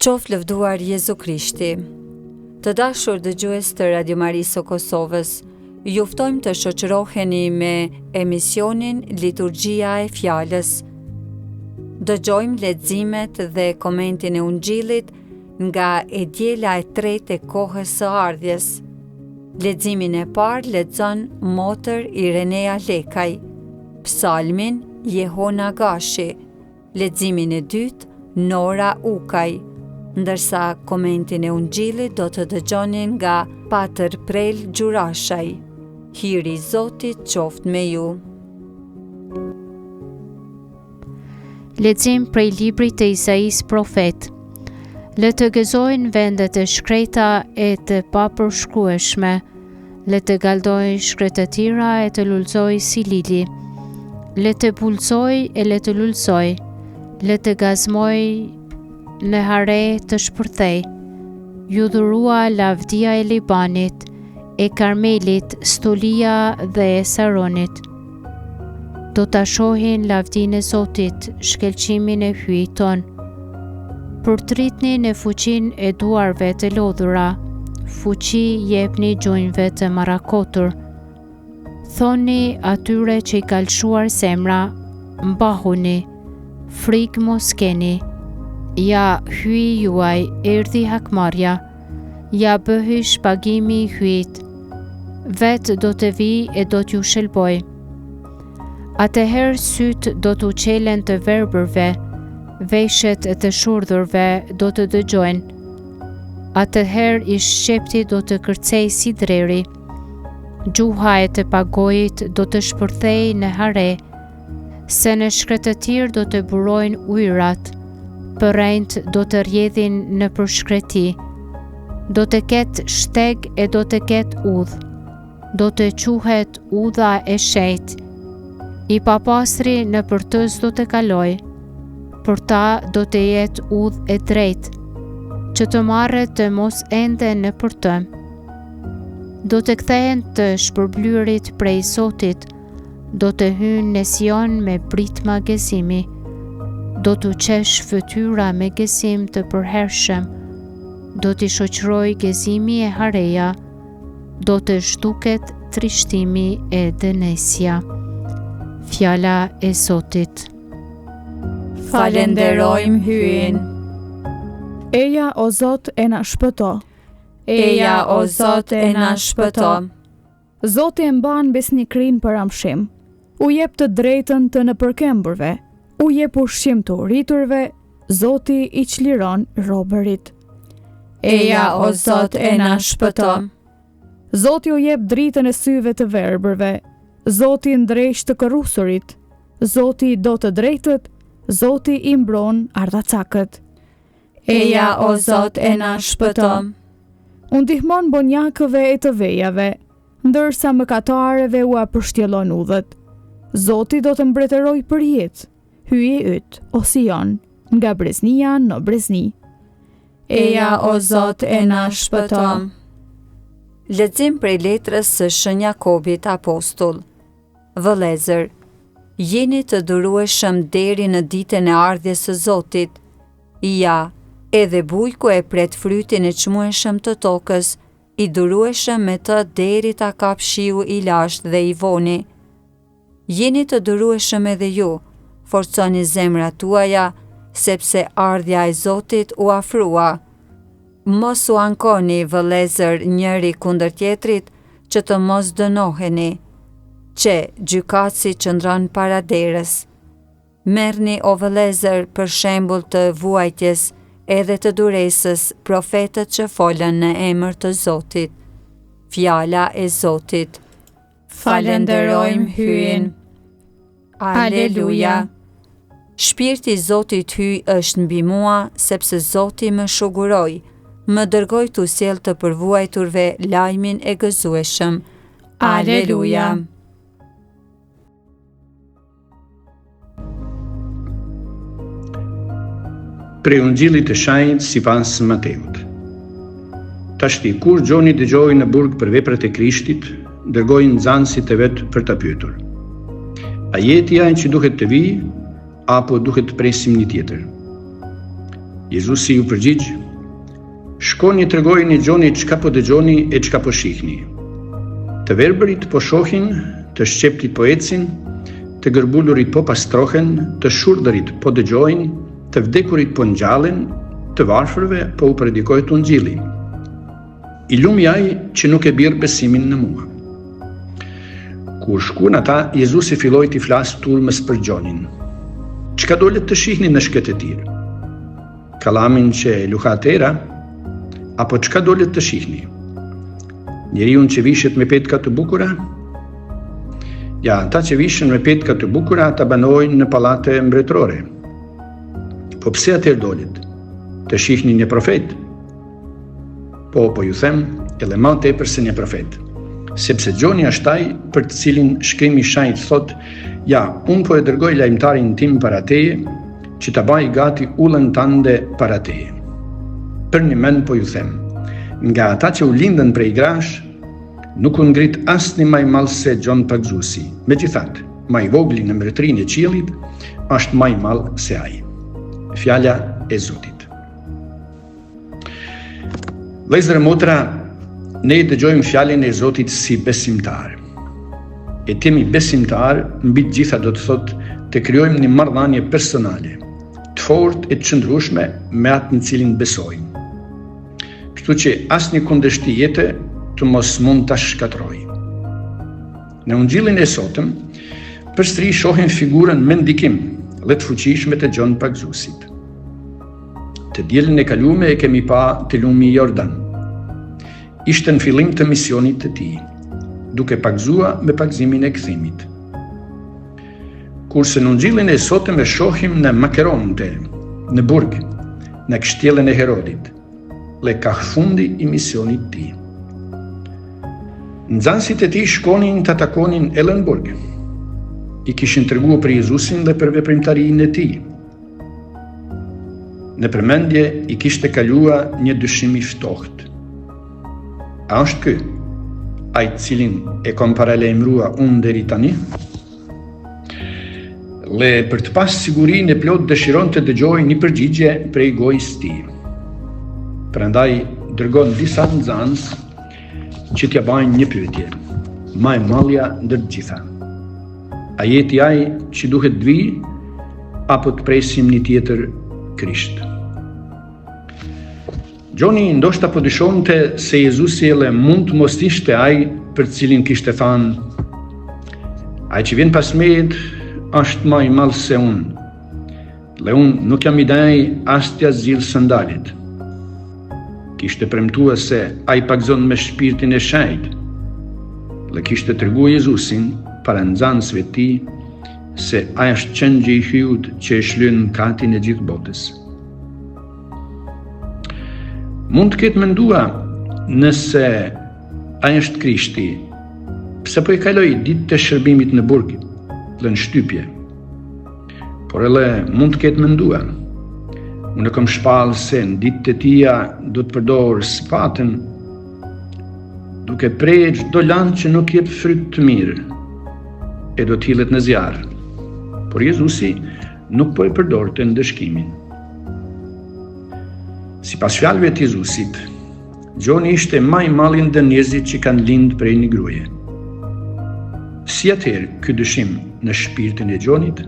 Qoft lëvduar Jezu Krishti. Të dashur dëgjues të Radio Marisë së Kosovës, ju ftojmë të shoqëroheni me emisionin Liturgjia e Fjalës. Dëgjojmë leximet dhe komentin e Ungjillit nga e diela e tretë e kohës së ardhjes. Leximin e parë lexon Motër Irenea Lekaj, Psalmin Jehona Gashi, leximin e dytë Nora Ukaj, ndërsa komentin e Ungjillit do të dëgjoni nga Patër Prel Gjurashaj. Hiri i Zotit qoftë me ju. Lexim prej librit të Isais profet. Le të gëzojnë vendet e shkreta e të papërshkrueshme, le të galdojnë shkretëtira e të lulëzoj si lili, le të bulëzoj e le të lulëzoj, le të gazmoj në hare të shpërthej, ju dhurua lavdia e Libanit, e Karmelit, Stolia dhe e Saronit. Do ta shohin lavdinë e Zotit, shkelqimin e hyjit ton. Përtritni në fuqinë e duarve të lodhura, fuqi jepni gjunjve të marakotur. Thoni atyre që i kalshuar semra, mbahuni, frikë mos keni. Ja hyji juaj, erdhi hakmarrja, ja bëhi shpagimi i hyjit. Vetë do të vi e do t'ju shëlboj. Atëherë sytë do t'u qelen të verbërve, veshët e të shurdhurve do të dëgjojnë. Atëherë i shqepti do të kërcej si dreri, gjuha e të pagojit do të shpërthej në hare, se në shkretëtir do të burojnë ujrat, përrejnt do të rjedhin në përshkreti, do të ketë shteg e do të ketë udh, do të quhet udha e shejt, i papastri në përtës do të kaloj, për ta do të jetë udh e drejt, që të marret të mos ende në përtë. Do të kthehen të shpërblyrit prej Zotit, do të hynë në Sion me britma gëzimi, do të qesh fytyra me gëzim të përhershëm, do t'i shoqëroj gëzimi e hareja, do të zhduket trishtimi e dënesja. Fjala e Zotit. Falenderojmë hyjin. Eja o Zot e na shpëto. Eja o Zot e na shpëto. Zoti e mban besnikrin për amshim. U jep të drejtën të nëpërkembërve. U jep ushqim të uriturve. Zoti i çliron robërit. Eja o Zot e na shpëto. Zoti u jep dritën e syve të verbërve. Zoti ndreq të korrusurit. Zoti do të drejtët. Zoti i mbron ardhacakët. Eja o Zot e na shpëto. U ndihmon bonjakëve e të vejave, ndërsa mëkatarëve u apërshtjellon udhët. Zoti do të mbretëroj për jetë, hyje yt, o Sion, nga breznia në brezni. Eja o Zot e na shpëto. Lexim prej letrës së Shën Jakobit Apostull. Vëllezër, jeni të durueshëm deri në ditën e ardhjes së Zotit. Ja, edhe bujku e pret frytin e çmueshëm të tokës, i durueshëm me të deri ta kap shiu i lashtë dhe i voni. Jeni të durueshëm edhe ju, forconi zemrat tuaja, sepse ardhja e Zotit u afrua. Mos u ankoni, vëllezër, njëri kundër tjetrit, që të mos dënoheni, që gjykatësi qëndron para derës. Merrni, o vëllezër, për shembull të vuajtjes edhe të duresës, profetët që folën në emër të Zotit. Fjala e Zotit. Falenderojmë hyjin. Aleluja. Shpirti i Zotit hyj është mbi mua, sepse Zoti më shuguroi, më dërgoi t'u sjell të përvuajturve lajmin e gëzueshëm. Aleluja. Prej Ungjillit të Shenjtë sipas Mateut. Tashti kur gjoni dëgjoi në burg për veprat e Krishtit, dërgojnë nxënësit e vet për ta pyetur: A jeti ai që duhet të vijë, apo duhet të presim një tjetër? Jezusi ju përgjigj: "Shkoni tregojini Gjonit çka po dëgjoni e çka po shihni. Të verbërit po shohin, të shqeptit po ecin, të gërbulurit po pastrohen, të shurdërit po dëgjojnë, të vdekurit po ngjallen, të varfërve po u predikohet Ungjilli. I lumi ai që nuk e birr besimin në mua." Kur shkuan ata, Jezusi filloi t'i flasë turmës për Gjonin. "Çka dolet të shihni në shkëtetir? Kallamin që luhat era, apo çka dolet të shihni? Njeriun që vishet me petka të bukura? Ja, ata që vishen me petka të bukura, ata banojnë në pallate mbretërore. Po pse atëherë dolet? Të shihni një profet? Po ju them, edhe më tepër se një profet. Sepse Gjoni është ai për të cilin shkrimi shenjt thot: ja, unë po e dërgoj lajmtarin tim para teje, që ta baj gati ullën tande para teje. Për një mend po ju them, nga ata që u lindën prej grash, nuk u ngrit asnjë më i madh se Gjon Pagzuesi. Megjithatë, më i vogli në mbretërinë e qiellit është më i madh se ai." Fjala e Zotit. Vëllezër e motra, ne dëgjojmë fjalën e Zotit si besimtar. E temi besimtar, mbi të gjitha do të thotë të krijojmë një marrëdhënie personale, të fortë e të qëndrueshme me atë në cilin besojmë. Kështu që asnjë kundërshti jete të mos mund ta shkatërrojë. Në Ungjillin e sotëm, përsëri shohim figurën me ndikim dhe të fuqishme të Gjon Pagzuesit. Të dielën e kaluame e kemi pa te lumi Jordan. Ishte në fillim të misionit të tij, duke pagzua me pagzimin e kthimit. Kurse në Ungjillin e sotëm e shohim në Makeronte, në burg, në kështjellën e Herodit, dhe ka fundi i misionit të tij. Nxënësit e tij shkonin të takonin në burg. I kishin treguar për Jezusin dhe për veprimtarinë e tij. Në përmendje i kishte kalua një dyshim i ftohtë. A është ky ai të cilin e kam paralajmërua unë deri tani? Dhe për të pas sigurinë e plot dëshiron të dëgjojë një përgjigje prej gojës së tij. Prandaj dërgon disa nxënës që t'ja bajnë një pyetje, më e madhja ndër të gjitha. A jeti ai që duhet të vijë, apo të presim një tjetër Krisht? Gjoni ndoshta po dyshonte se Jezusi edhe mund të mos ishte ai për cilin kishte thënë: ai që vjen pas meje është më i madh se unë, dhe unë nuk jam i daj as t'ja zgjidh sandalet. Kishte premtuar se ai pagzon me shpirtin e shenjtë, dhe kishte treguar Jezusin para nxënësve të tij se ai është qengji i hyjut që e shlyen katin e gjithë botës. Mund të ketë mendua nëse ai është Krishti, pse po i kaloi ditët e shërbimit në burg dhe në shtypje. Por edhe mund të ketë mendua, unë kam shpallë se në ditët e tia do të përdor spatën duke prerë çdo lanë që nuk jep fryt të mirë e do të hillet në zjarr. Por Jezusi nuk po e përdorte ndëshkimin. Sipas fjalëve të Jezusit, Gjoni ishte më i madhi ndër njerëzit që kanë lindë prej një gruaje. Si atëherë ky dyshim në shpirtin e Gjonit?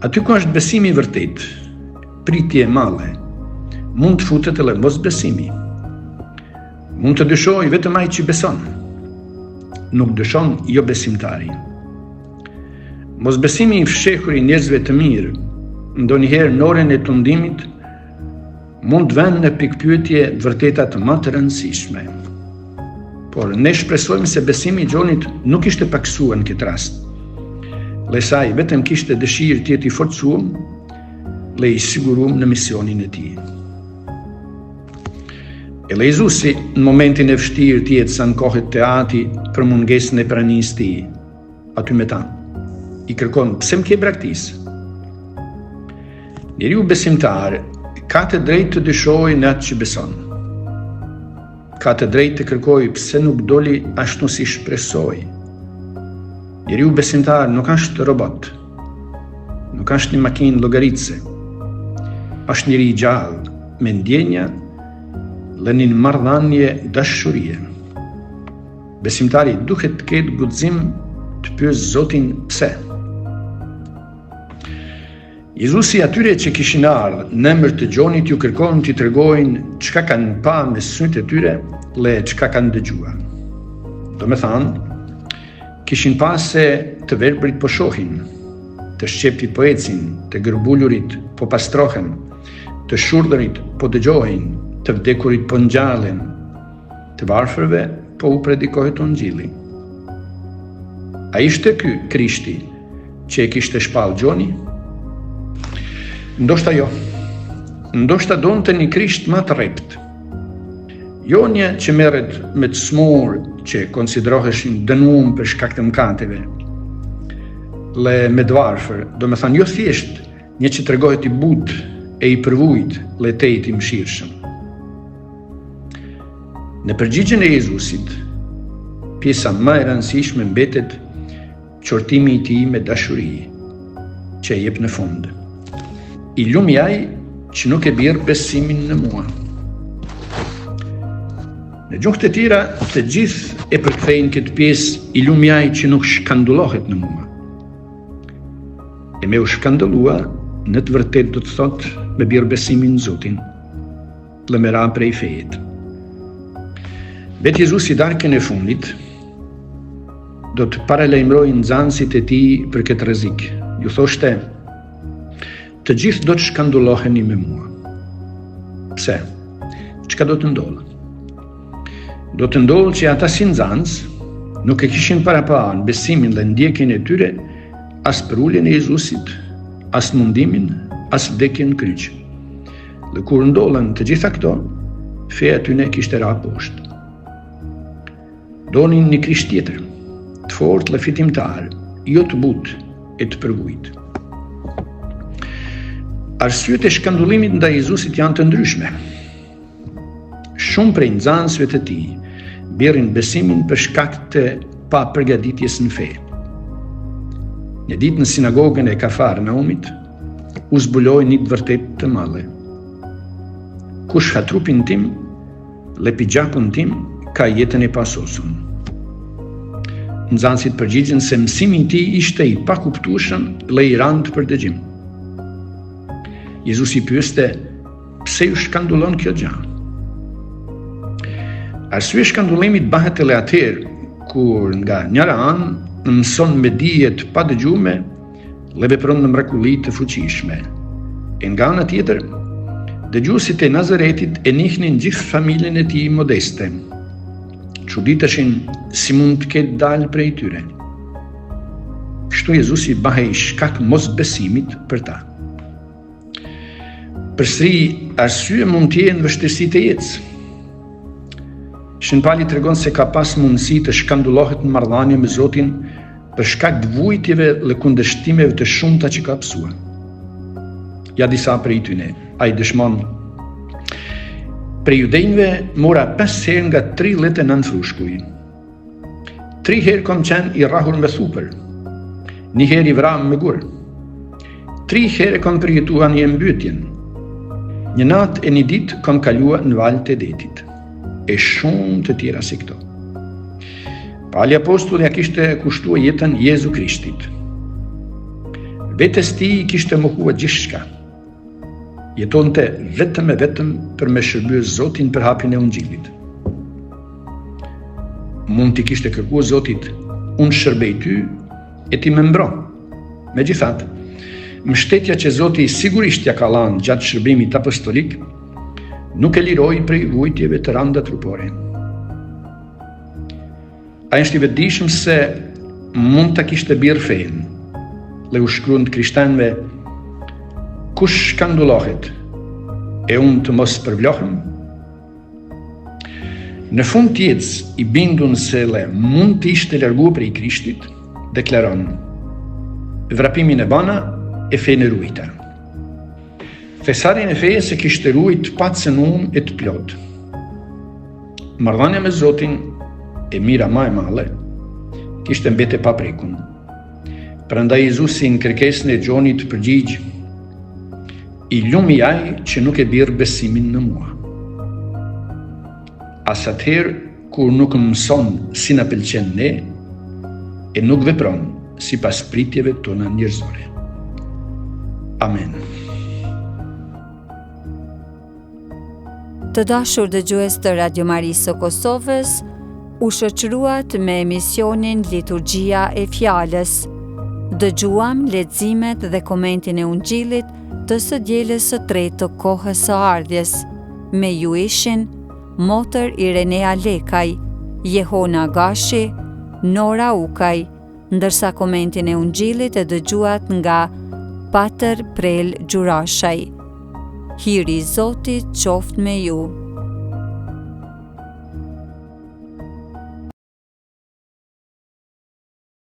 Aty ku është besimi i vërtet, pritje e madhe, mund të futet edhe mosbesimi. Mund të dyshojë vetëm ai që beson, nuk dyshon jo besimtari. Mosbesimi i fshehur i njerëzve të mirë, ndonjëherë në orën e tundimit, mund të vënë në pikpyetje të vërteta të më të rëndësishme. Por ne shpresojmë se besimi i Gjonit nuk ishte paksuar në këtë rast. Dhe sa ai vetëm kishte dëshirë të jetë i forcuar dhe i siguruar në misionin e tij. Edhe Jezusi në momentin e vështirë të jetës ankohet te Ati për mungesën e pranisë të tij, aty me ta. I kërkon: pse më ke braktis? Njeriu besimtar ka të drejtë të dyshojë në atë që beson. Ka të drejtë të kërkojë pse nuk doli ashtu si shpresoi. Njeriu besimtar nuk është robot, nuk është një makinë llogaritëse. është njëri i gjallë, me ndjenja dhe një marrëdhënie dashurie. Besimtari duhet të ketë guxim të pyesë Zotin pse. Jezusi atyre që kishin ardhur në emër të Gjonit ju kërkon t'i tregojnë çka kanë pa me sytë e tyre dhe çka kanë dëgjuar. Do me thanë, kishin pas se të verbrit po shohin, të shqeptit po ecin, të gërbullurit po pastrohen, të shurdërit po dëgjohin, të vdekurit po ngjallen, të varfërve po u predikohet Ungjilli. A ishte ky Krishti që e kishte shpall Gjoni? Ndoshta jo. Ndoshta donte një Krisht më të rrept. Jo një që merret me të smur që konsideroheshin dënuar për shkak të mëkateve. Le me të varfër, do me thënë jo thjesht një që tregohet i butë e i përvujt le tejt i mëshirshëm. Në përgjigjen e Jezusit, pjesa më e rëndësishme mbetet qortimi i tij me dashuri, që e jep në fund. I lumi ai që nuk e bjerë besimin në mua. Në gjuhë të tjera, të gjithë e përkthejnë këtë pjesë i lumi ai që nuk shkandullohet në mua. E me u shkandullua, në të vërtet do të thotë me bjerë besimin në Zotin, dhe me ra prej fejet. Vetë Jezusi darkën e fundit, do të paralajmërojë nxënësit e tij për këtë rrezik. Ju thoshte, të gjithë do të shkandulloheni me mua. Pse? Çka do të ndodhë? Do të ndodhë që ata si nxënës nuk e kishin parapara besimin dhe ndjekjen e tyre as për uljen e Jezusit, as mundimin, as vdekjen në kryq. Dhe kur ndodhen të gjitha këto, feja tyne kishte ra poshtë. Donin një Krisht tjetër, të fortë dhe fitimtar, jo të butë e të përvujt. Arsyet e shkandullimit ndaj Jezusit janë të ndryshme. Shumë prej nxënësve të tij bjerrin besimin për shkak të pa përgatitjes në fe. Një ditë në sinagogën e Kafarnaumit u zbuloi një vërtet të madhe. Kush ha trupin tim, dhe pi gjakun tim, ka jetën e pasosur. Nxënësit përgjigjen se mësimi i tij ishte i pakuptueshëm dhe i rand për dëgjim. Jezusi pyeste, pse ju shkandullon kjo gjë? Arsye shkandullimit bëhet edhe atëherë kur nga njëra anë mëson me dije të padëgjuara dhe vepron në mrekulli të fuqishme. E nga ana tjetër, dëgjuesit e Nazaretit e njihnin gjithë familjen e tij modeste. Çuditeshin si mund të ketë dalë prej tyre. Kështu Jezusi bëhej shkak mosbesimit për ta. Përsëri, arsye mund të jenë vështirësitë e jetës. Shën Pali tregon se ka pas mundësi të shkandullohet në marrëdhënie me Zotin për shkak të vujtjeve dhe kundërshtimeve të shumta që ka pësuar. Ja disa prej tyre, ai dëshmon: prej judenjve mora 5 herë nga 39 frushkuj. 3 herë kom qenë i rrahur me thupër, 1 herë i vram me gur. 3 herë kom përjetuar një mbytjen. 1 natë e 1 ditë kom kaluar në valët e detit. E shumë të tjera si këto. Pali apostulli ja kishte kushtuar jetën Jezu Krishtit. Vetes tij kishte mohuar gjithçka. Jetonte vetëm e vetëm për me shërbyer Zotin për hapjen e Ungjillit. Mund t'i kishte kërkuar Zotit, unë shërbej ty e ti më mbro. Megjithatë, mbështetja që Zoti sigurisht ja ka lanë gjatë shërbimit apostolik nuk e liroi prej vujtjeve të randa trupore. Ai është i vetëdijshëm se mund ta kishte bjerë fen, dhe u shkruan të krishterëve: kush shkandullohet e unë të mos përvlohem? Në fund të jetës, i bindun se le mund të ishte larguar prej Krishtit, deklaron: vrapimin e bana e fenë e ruajta. Thesarin e fejes e kishte ruajt pacën unë e të plot. Marrëdhënia me Zotin, e mira më e madhe, kishte mbete pa prekun. Prandaj Jezusi në kërkesën e Gjonit përgjigj: I lumi ai që nuk e birë besimin në mua. As atëherë kur nuk mëson si na pëlqen ne, e nuk vepron sipas pritjeve tona njerëzore. Amen. Të dashur dëgjues të Radio Marisë së Kosovës, u shoqëruat me emisionin Liturgjia e Fjalës. Dëgjuam leximet dhe komentin e Ungjillit të së dielës së tretë të kohës së ardhjes. Me ju ishin Motër Irenea Lekaj, Jehona Gashi, Nora Ukaj, ndërsa komentin e Ungjillit e dëgjuat nga Pater Prel Gjurashaj. Hiri i Zotit qoftë me ju.